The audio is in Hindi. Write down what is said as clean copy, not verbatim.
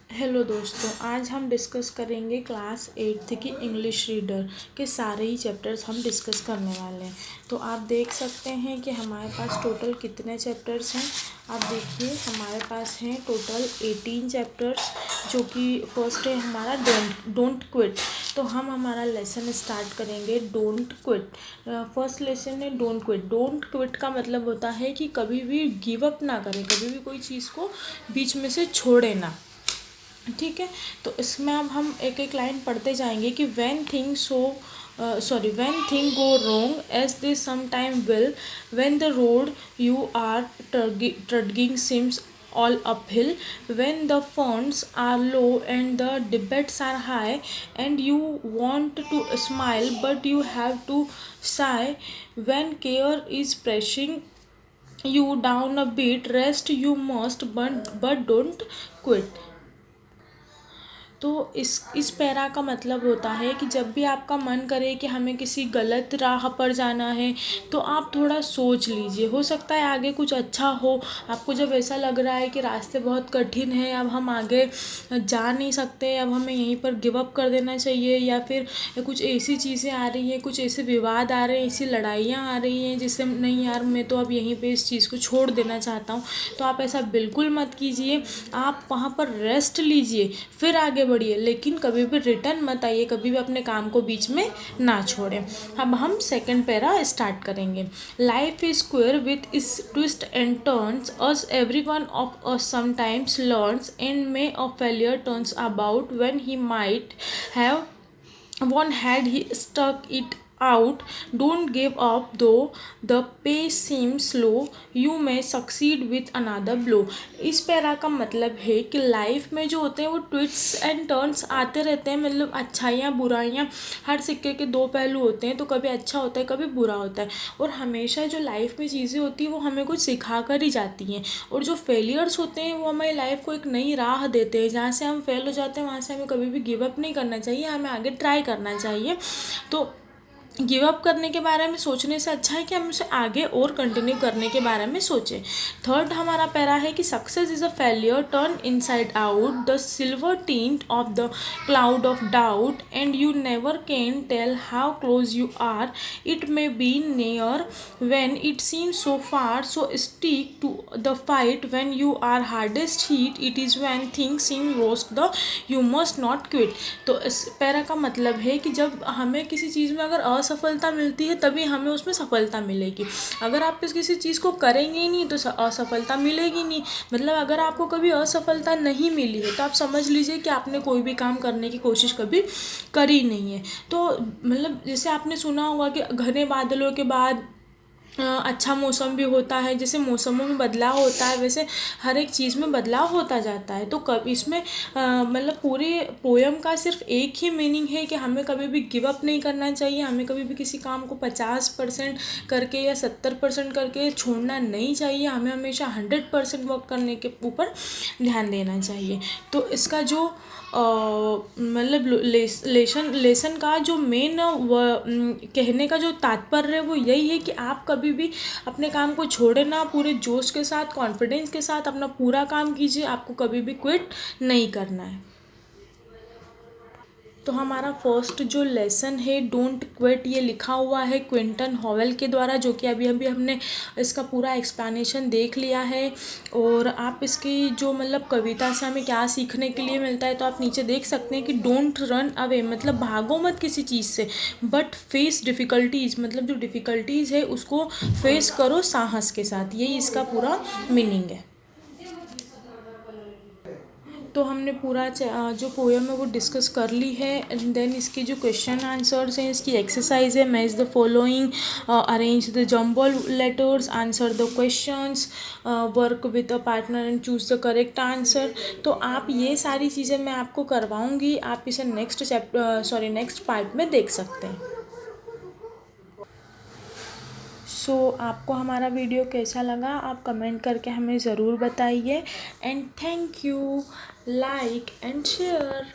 हेलो दोस्तों, आज हम डिस्कस करेंगे क्लास 8th की इंग्लिश रीडर के सारे ही चैप्टर्स हम डिस्कस करने वाले हैं। तो आप देख सकते हैं कि हमारे पास टोटल कितने चैप्टर्स हैं। आप देखिए हमारे पास हैं टोटल 18 चैप्टर्स, जो कि फर्स्ट है हमारा डोंट क्विट। तो हम हमारा लेसन स्टार्ट करेंगे डोंट क्विट। फर्स्ट लेसन है डोंट क्विट। डोंट क्विट का मतलब होता है कि कभी भी गिव अप ना करें, कभी भी कोई चीज़ को बीच में से छोड़े ना। ठीक है, तो इसमें अब हम एक एक लाइन पढ़ते जाएंगे कि when thing go wrong as they sometime will, when the road you are trudging seems all uphill, when the funds are low and the debates are high, and you want to smile but you have to sigh, when care is pressing you down a bit, rest you must but don't quit। तो इस पैरा का मतलब होता है कि जब भी आपका मन करे कि हमें किसी गलत राह पर जाना है, तो आप थोड़ा सोच लीजिए। हो सकता है आगे कुछ अच्छा हो। आपको जब ऐसा लग रहा है कि रास्ते बहुत कठिन हैं, अब हम आगे जा नहीं सकते, अब हमें यहीं पर गिव अप कर देना चाहिए, या फिर कुछ ऐसी चीज़ें आ रही हैं, कुछ ऐसे विवाद आ रहे हैं, ऐसी लड़ाइयाँ आ रही हैं जिससे नहीं यार मैं तो अब यहीं पे इस चीज़ को छोड़ देना चाहता हूँ, तो आप ऐसा बिल्कुल मत कीजिए। आप वहाँ पर रेस्ट लीजिए, फिर आगे बढ़िए, लेकिन कभी भी रिटर्न मत आइए, कभी भी अपने काम को बीच में ना छोड़ें। अब हम सेकंड पैरा स्टार्ट करेंगे। लाइफ इज स्क्वेयर विथ इस twist and turns, us every one of us sometimes learns, and may a failure turns about when he might have one had he stuck it out. Don't give up though the pace seems slow, you may succeed with another blow। इस पैरा का मतलब है कि लाइफ में जो होते हैं वो ट्विस्ट्स एंड टर्न्स आते रहते हैं, मतलब अच्छाइयाँ बुराइयाँ, हर सिक्के के दो पहलू होते हैं। तो कभी अच्छा होता है, कभी बुरा होता है, और हमेशा जो लाइफ में चीज़ें होती हैं वो हमें कुछ सिखा कर ही जाती हैं, और जो फेलियर्स होते हैं वो हमारी लाइफ को एक नई राह देते हैं। जहाँ से हम फेल हो जाते हैं वहाँ से हमें कभी भी गिव अप नहीं करना चाहिए, हमें आगे ट्राई करना चाहिए। तो गिव अप करने के बारे में सोचने से अच्छा है कि हम उसे आगे और कंटिन्यू करने के बारे में सोचें। थर्ड हमारा पैरा है कि success is a failure turn inside out, the silver tint of the cloud of doubt, and you never can tell how close you are, it may be near when it seems so far, so stick to the fight when you are hardest hit, it is when things seem worst the you must not quit. तो इस पैरा का मतलब है कि जब हमें किसी चीज़ में अगर असफलता मिलती है तभी हमें उसमें सफलता मिलेगी। अगर आप इस किसी चीज़ को करेंगे ही नहीं तो असफलता मिलेगी नहीं। मतलब अगर आपको कभी असफलता नहीं मिली है तो आप समझ लीजिए कि आपने कोई भी काम करने की कोशिश कभी करी नहीं है। तो मतलब जैसे आपने सुना होगा कि घने बादलों के बाद अच्छा मौसम भी होता है। जैसे मौसमों में बदलाव होता है, वैसे हर एक चीज़ में बदलाव होता जाता है। तो कब इसमें मतलब पूरे पोयम का सिर्फ एक ही मीनिंग है कि हमें कभी भी गिव अप नहीं करना चाहिए, हमें कभी भी किसी काम को 50% करके या 70% करके छोड़ना नहीं चाहिए, हमें हमेशा 100% वर्क करने के ऊपर ध्यान देना चाहिए। तो इसका जो मतलब लेसन का जो मेन कहने का जो तात्पर्य है वो यही है कि आप कभी भी अपने काम को छोड़े ना, पूरे जोश के साथ, कॉन्फिडेंस के साथ अपना पूरा काम कीजिए। आपको कभी भी क्विट नहीं करना है। तो हमारा फर्स्ट जो लेसन है डोंट क्विट, ये लिखा हुआ है क्विंटन हॉवेल के द्वारा, जो कि अभी अभी हमने इसका पूरा एक्सप्लेनेशन देख लिया है। और आप इसकी जो मतलब कविता से हमें क्या सीखने के लिए मिलता है तो आप नीचे देख सकते हैं कि डोंट रन अवे, मतलब भागो मत किसी चीज़ से, बट फेस डिफ़िकल्टीज़, मतलब जो डिफ़िकल्टीज़ है उसको फेस करो साहस के साथ। यही इसका पूरा मीनिंग है। तो हमने पूरा जो पोएम है वो डिस्कस कर ली है। एंड देन इसके जो क्वेश्चन आंसर्स हैं, इसकी एक्सरसाइज है, match the following, arrange the jumble letters, answer the questions, work with a partner and choose the correct answer. तो आप ये सारी चीज़ें मैं आपको करवाऊँगी, आप इसे नेक्स्ट पार्ट में देख सकते हैं। आपको हमारा वीडियो कैसा लगा आप कमेंट करके हमें ज़रूर बताइए। And thank you, like and share.